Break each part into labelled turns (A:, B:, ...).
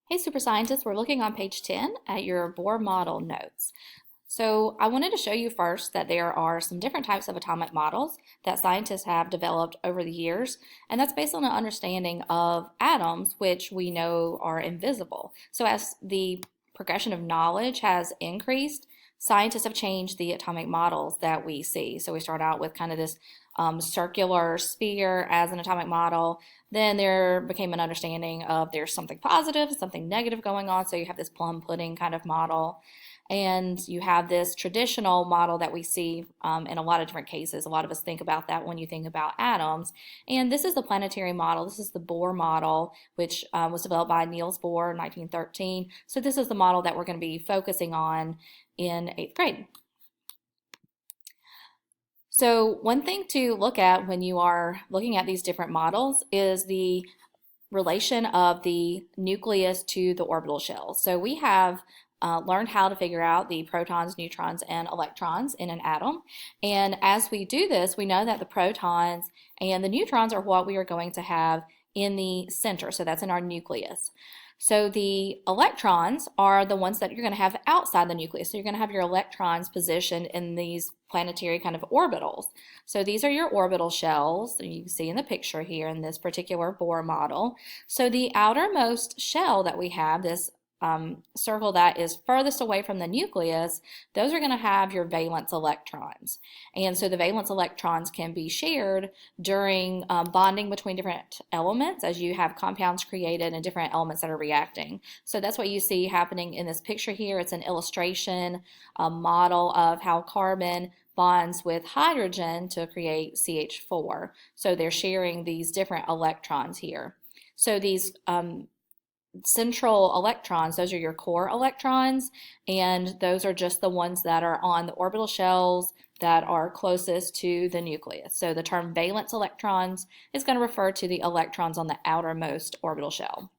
A: Hey super scientists, we're looking on page 10 at your Bohr model notes. So I wanted to show you first that there are some different types of atomic models that scientists have developed over the years, and that's based on an understanding of atoms, which we know are invisible. So as the progression of knowledge has increased, scientists have changed the atomic models that we see. So we start out with kind of this circular sphere as an atomic model. Then there became an understanding of there's something positive, something negative going on. So you have this plum pudding kind of model. And you have this traditional model that we see in a lot of different cases. A lot of us think about that when you think about atoms. And this is the planetary model. This is the Bohr model, which was developed by Niels Bohr in 1913. So this is the model that we're going to be focusing on in 8th grade. So one thing to look at when you are looking at these different models is the relation of the nucleus to the orbital shell. So we have learned how to figure out the protons, neutrons, and electrons in an atom. And as we do this, we know that the protons and the neutrons are what we are going to have in the center. So that's in our nucleus. So the electrons are the ones that you're going to have outside the nucleus. So you're going to have your electrons positioned in these planetary kind of orbitals. So these are your orbital shells that you can see in the picture here in this particular Bohr model. So the outermost shell that we have, this circle that is furthest away from the nucleus, those are going to have your valence electrons. And so the valence electrons can be shared during bonding between different elements as you have compounds created and different elements that are reacting. So that's what you see happening in this picture here. It's an illustration, a model of how carbon bonds with hydrogen to create CH4. So they're sharing these different electrons here. So these central electrons, those are your core electrons, and those are just the ones that are on the orbital shells that are closest to the nucleus. So the term valence electrons is going to refer to the electrons on the outermost orbital shell.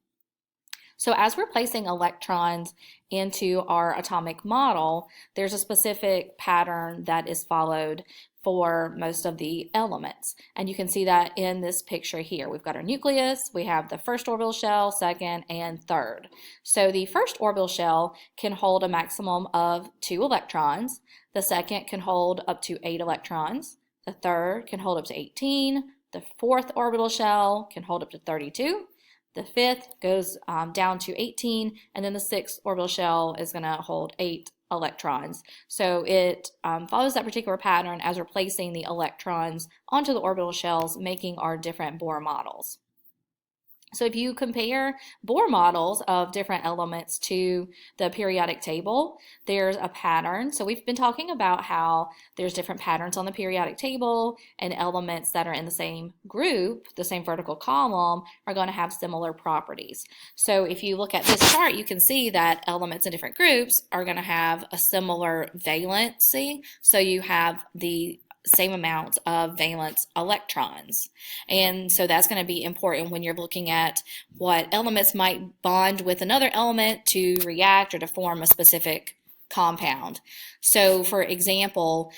A: So as we're placing electrons into our atomic model, there's a specific pattern that is followed for most of the elements. And you can see that in this picture here. We've got our nucleus, we have the first orbital shell, second, and third. So the first orbital shell can hold a maximum of 2 electrons. The second can hold up to 8 electrons. The third can hold up to 18. The fourth orbital shell can hold up to 32. The fifth goes down to 18, and then the sixth orbital shell is going to hold 8 electrons. So it follows that particular pattern as we're placing the electrons onto the orbital shells, making our different Bohr models. So if you compare Bohr models of different elements to the periodic table, there's a pattern. So we've been talking about how there's different patterns on the periodic table, and elements that are in the same group, the same vertical column, are going to have similar properties. So if you look at this chart, you can see that elements in different groups are going to have a similar valency. So you have the same amount of valence electrons. And so that's going to be important when you're looking at what elements might bond with another element to react or to form a specific compound. So for example,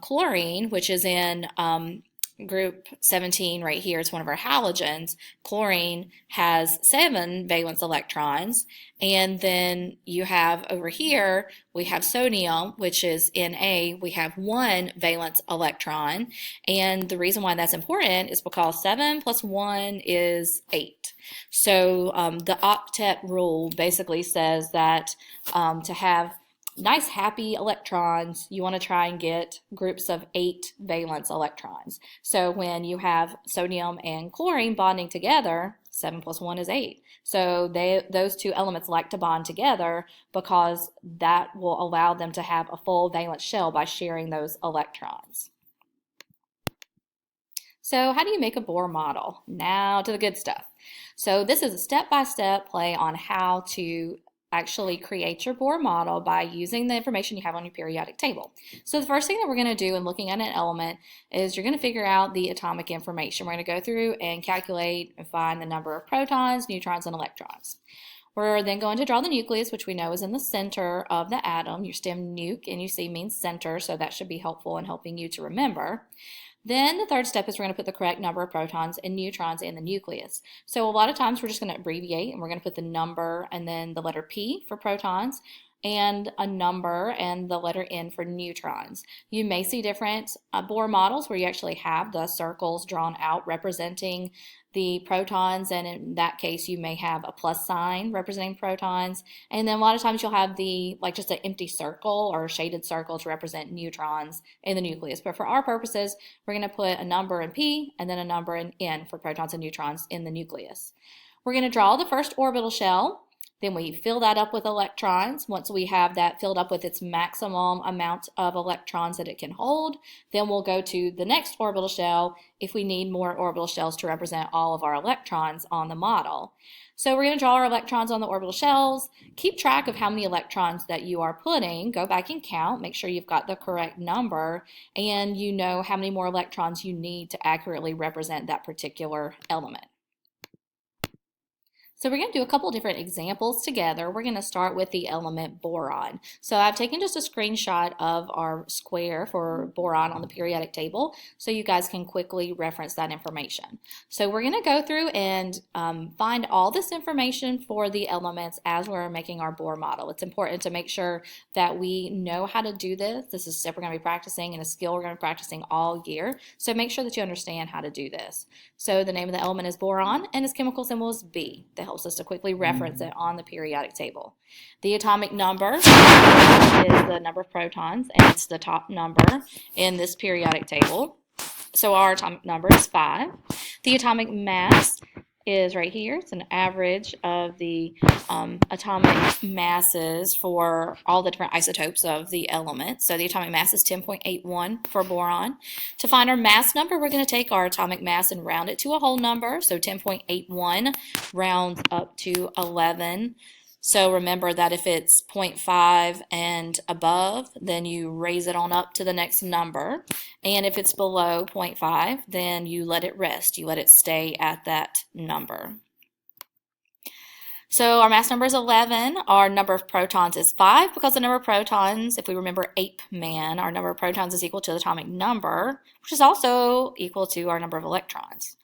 A: chlorine, which is in group 17 right here, it's one of our halogens. Chlorine has 7 valence electrons, and then you have over here, we have sodium, which is Na, we have 1 valence electron, and the reason why that's important is because 7 plus 1 is 8. So the octet rule basically says that to have nice happy electrons, you want to try and get groups of 8 valence electrons. So when you have sodium and chlorine bonding together, 7 plus 1 is 8. So those two elements like to bond together because that will allow them to have a full valence shell by sharing those electrons. So how do you make a Bohr model? Now to the good stuff. So this is a step-by-step play on how to actually create your Bohr model by using the information you have on your periodic table. So the first thing that we're going to do in looking at an element is you're going to figure out the atomic information. We're going to go through and calculate and find the number of protons, neutrons, and electrons. We're then going to draw the nucleus, which we know is in the center of the atom. Your stem nuke, NUC, means center, so that should be helpful in helping you to remember. Then the third step is we're going to put the correct number of protons and neutrons in the nucleus. So a lot of times we're just going to abbreviate and we're going to put the number and then the letter P for protons and a number and the letter N for neutrons. You may see different Bohr models where you actually have the circles drawn out representing the protons, and in that case you may have a plus sign representing protons, and then a lot of times you'll have just an empty circle or a shaded circle to represent neutrons in the nucleus. But for our purposes, we're going to put a number in P and then a number in N for protons and neutrons in the nucleus. We're going to draw the first orbital shell. Then we fill that up with electrons. Once we have that filled up with its maximum amount of electrons that it can hold, then we'll go to the next orbital shell if we need more orbital shells to represent all of our electrons on the model. So we're going to draw our electrons on the orbital shells. Keep track of how many electrons that you are putting. Go back and count. Make sure you've got the correct number and you know how many more electrons you need to accurately represent that particular element. So we're going to do a couple different examples together. We're going to start with the element boron. So I've taken just a screenshot of our square for boron on the periodic table so you guys can quickly reference that information. So we're going to go through and find all this information for the elements as we're making our Bohr model. It's important to make sure that we know how to do this. This is stuff we're going to be practicing and a skill we're going to be practicing all year. So make sure that you understand how to do this. So the name of the element is boron and its chemical symbol is B. Helps us to quickly reference it on the periodic table. The atomic number is the number of protons, and it's the top number in this periodic table. So our atomic number is 5. The atomic mass is right here. It's an average of the atomic masses for all the different isotopes of the element. So the atomic mass is 10.81 for boron. To find our mass number, we're going to take our atomic mass and round it to a whole number. So 10.81 rounds up to 11. So remember that if it's 0.5 and above, then you raise it on up to the next number. And if it's below 0.5, then you let it rest. You let it stay at that number. So our mass number is 11. Our number of protons is 5 because the number of protons, if we remember ape man, our number of protons is equal to the atomic number, which is also equal to our number of electrons.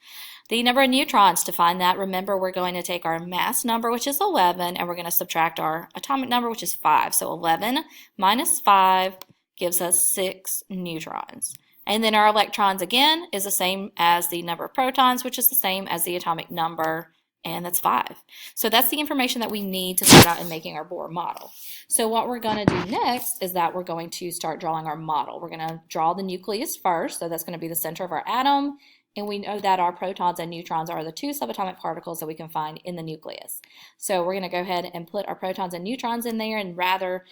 A: The number of neutrons, to find that, remember we're going to take our mass number, which is 11, and we're going to subtract our atomic number, which is 5. So 11 minus 5 gives us 6 neutrons. And then our electrons, again, is the same as the number of protons, which is the same as the atomic number, and that's 5. So that's the information that we need to start out in making our Bohr model. So what we're going to do next is that we're going to start drawing our model. We're going to draw the nucleus first, so that's going to be the center of our atom. And we know that our protons and neutrons are the 2 subatomic particles that we can find in the nucleus. So we're going to go ahead and put our protons and neutrons in there, and rather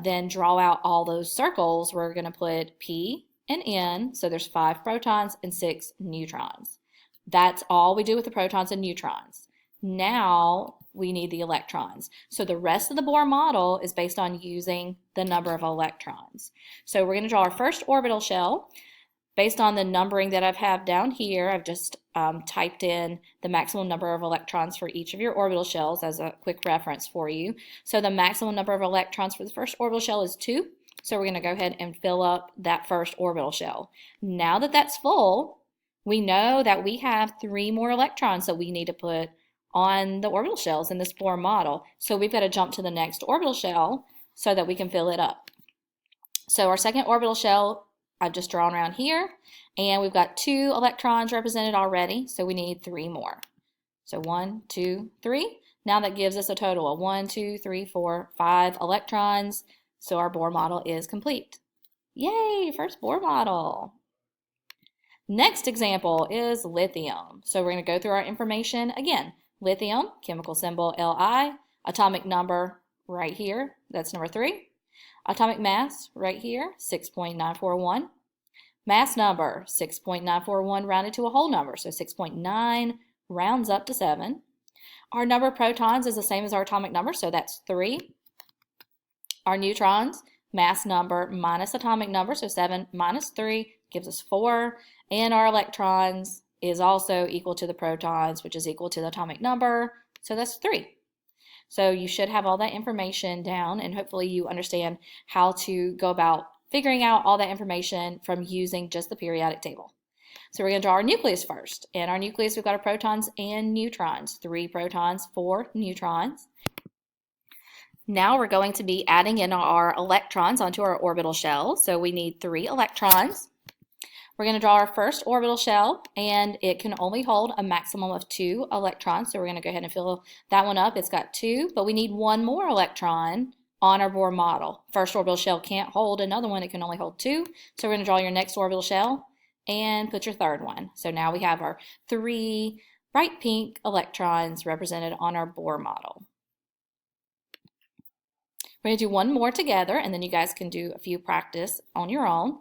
A: than draw out all those circles, we're going to put P and N. So there's 5 protons and 6 neutrons. That's all we do with the protons and neutrons. Now we need the electrons. So the rest of the Bohr model is based on using the number of electrons. So we're going to draw our first orbital shell. Based on the numbering that I have down here, I've just typed in the maximum number of electrons for each of your orbital shells as a quick reference for you. So the maximum number of electrons for the first orbital shell is 2. So we're going to go ahead and fill up that first orbital shell. Now that that's full, we know that we have 3 more electrons that we need to put on the orbital shells in this Bohr model. So we've got to jump to the next orbital shell so that we can fill it up. So our second orbital shell I've just drawn around here, and we've got 2 electrons represented already, so we need 3 more. So 1, 2, 3. Now that gives us a total of 1, 2, 3, 4, 5 electrons, so our Bohr model is complete. Yay, first Bohr model. Next example is lithium. So we're going to go through our information again. Lithium, chemical symbol Li, atomic number right here, that's number 3. Atomic mass right here, 6.941. Mass number, 6.941 rounded to a whole number, so 6.9 rounds up to 7. Our number of protons is the same as our atomic number, so that's 3. Our neutrons, mass number minus atomic number, so 7 minus 3 gives us 4. And our electrons is also equal to the protons, which is equal to the atomic number, so that's 3. So you should have all that information down, and hopefully you understand how to go about figuring out all that information from using just the periodic table. So we're going to draw our nucleus first. In our nucleus, we've got our protons and neutrons. 3 protons, 4 neutrons. Now we're going to be adding in our electrons onto our orbital shell. So we need 3 electrons. We're going to draw our first orbital shell, and it can only hold a maximum of 2 electrons. So we're going to go ahead and fill that one up. It's got 2, but we need 1 more electron on our Bohr model. First orbital shell can't hold another one. It can only hold 2. So we're going to draw your next orbital shell and put your third one. So now we have our 3 bright pink electrons represented on our Bohr model. We're going to do one more together, and then you guys can do a few practice on your own.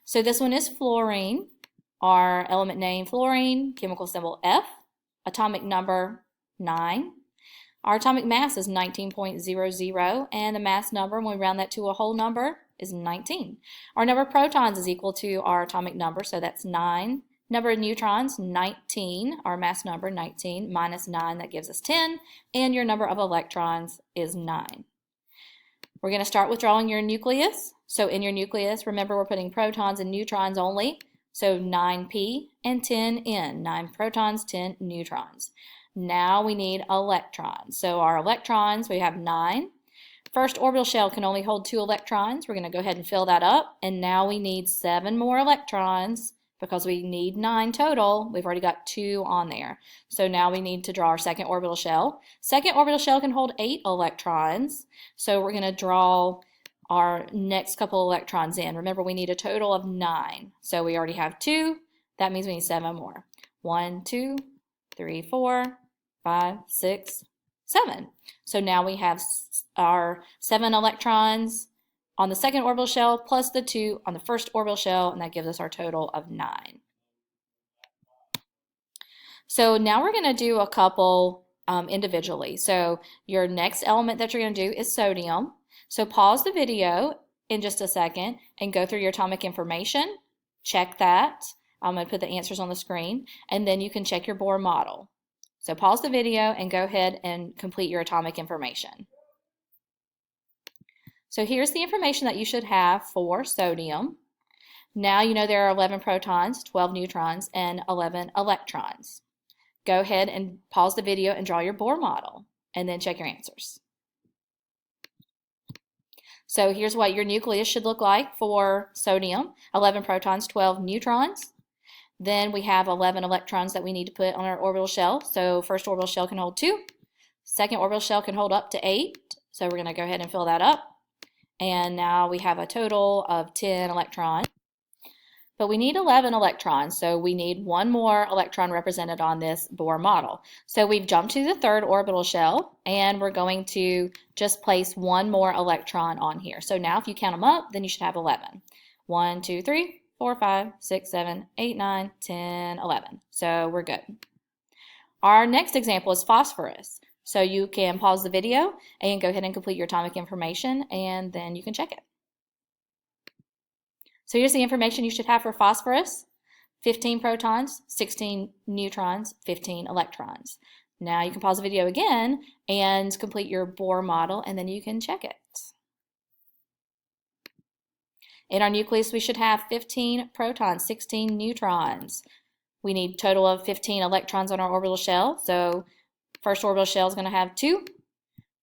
A: So this one is fluorine. Our element name fluorine, chemical symbol F, atomic number 9. Our atomic mass is 19.00, and the mass number, when we round that to a whole number, is 19. Our number of protons is equal to our atomic number, so that's 9. Number of neutrons, 19. Our mass number, 19, minus 9, that gives us 10. And your number of electrons is 9. We're going to start with drawing your nucleus. So in your nucleus, remember we're putting protons and neutrons only. So 9p and 10n, 9 protons, 10 neutrons. Now we need electrons. So our electrons, we have 9. First orbital shell can only hold 2 electrons. We're going to go ahead and fill that up. And now we need 7 more electrons because we need 9 total. We've already got 2 on there. So now we need to draw our second orbital shell. Second orbital shell can hold 8 electrons. So we're going to draw our next couple electrons in. Remember, we need a total of 9. So we already have 2. That means we need 7 more. 1, 2, 3, 4, 5, 6, 7. So now we have our 7 electrons on the second orbital shell plus the 2 on the first orbital shell, and that gives us our total of 9. So now we're going to do a couple individually. So your next element that you're going to do is sodium. So pause the video in just a second and go through your atomic information. Check that. I'm going to put the answers on the screen, and then you can check your Bohr model. So pause the video and go ahead and complete your atomic information. So here's the information that you should have for sodium. Now you know there are 11 protons, 12 neutrons, and 11 electrons. Go ahead and pause the video and draw your Bohr model, and then check your answers. So here's what your nucleus should look like for sodium. 11 protons, 12 neutrons. Then we have 11 electrons that we need to put on our orbital shell. So first orbital shell can hold 2. Second orbital shell can hold up to 8. So we're going to go ahead and fill that up. And now we have a total of 10 electrons. But we need 11 electrons, so we need 1 more electron represented on this Bohr model. So we've jumped to the third orbital shell, and we're going to just place 1 more electron on here. So now if you count them up, then you should have 11. 1, 2, 3, 4, 5, 6, 7, 8, 9, 10, 11. So we're good. Our next example is phosphorus. So you can pause the video and go ahead and complete your atomic information, and then you can check it. So here's the information you should have for phosphorus. 15 protons, 16 neutrons, 15 electrons. Now you can pause the video again and complete your Bohr model, and then you can check it. In our nucleus, we should have 15 protons, 16 neutrons. We need a total of 15 electrons on our orbital shell. So first orbital shell is going to have 2.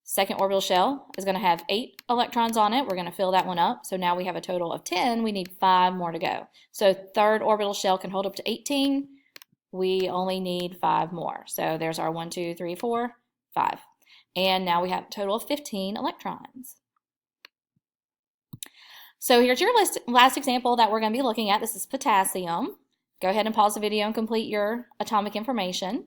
A: Second orbital shell is going to have 8 electrons on it. We're going to fill that one up. So now we have a total of 10. We need 5 more to go. So third orbital shell can hold up to 18. We only need 5 more. So there's our 1, 2, 3, 4, 5. And now we have a total of 15 electrons. So here's your last example that we're going to be looking at. This is potassium. Go ahead and pause the video and complete your atomic information.